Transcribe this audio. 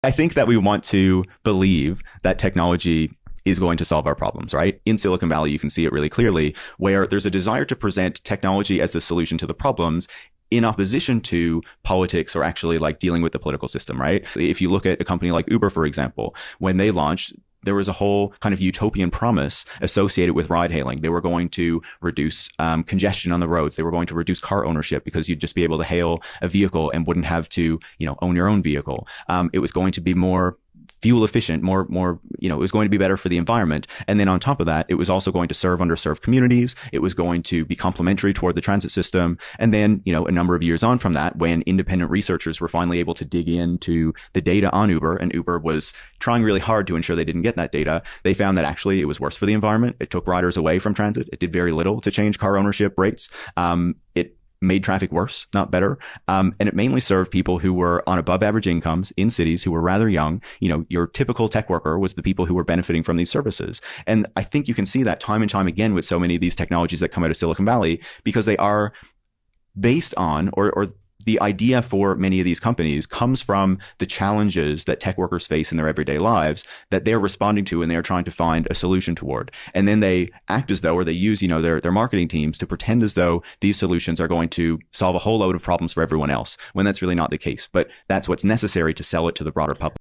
I think that we want to believe that technology is going to solve our problems, right? In Silicon Valley, you can see it really clearly where there's a desire to present technology as the solution to the problems in opposition to politics or actually like dealing with the political system, right? If you look at a company like Uber, for example, when they launched, there was a whole kind of utopian promise associated with ride hailing. They were going to reduce congestion on the roads. They were going to reduce car ownership because you'd just be able to hail a vehicle and wouldn't have to, own your own vehicle. It was going to be more fuel efficient, it was going to be better for the environment. And then on top of that, it was also going to serve underserved communities. It was going to be complementary toward the transit system. And then, a number of years on from that, when independent researchers were finally able to dig into the data on Uber, and Uber was trying really hard to ensure they didn't get that data, they found that actually it was worse for the environment. It took riders away from transit. It did very little to change car ownership rates. It made traffic worse, not better. And it mainly served people who were on above average incomes in cities who were rather young. Your typical tech worker was the people who were benefiting from these services. And I think you can see that time and time again with so many of these technologies that come out of Silicon Valley, because they are based on, or the idea for many of these companies comes from the challenges that tech workers face in their everyday lives that they're responding to and they're trying to find a solution toward. And then they act as though, or they use, their marketing teams to pretend as though these solutions are going to solve a whole load of problems for everyone else, when that's really not the case. But that's what's necessary to sell it to the broader public.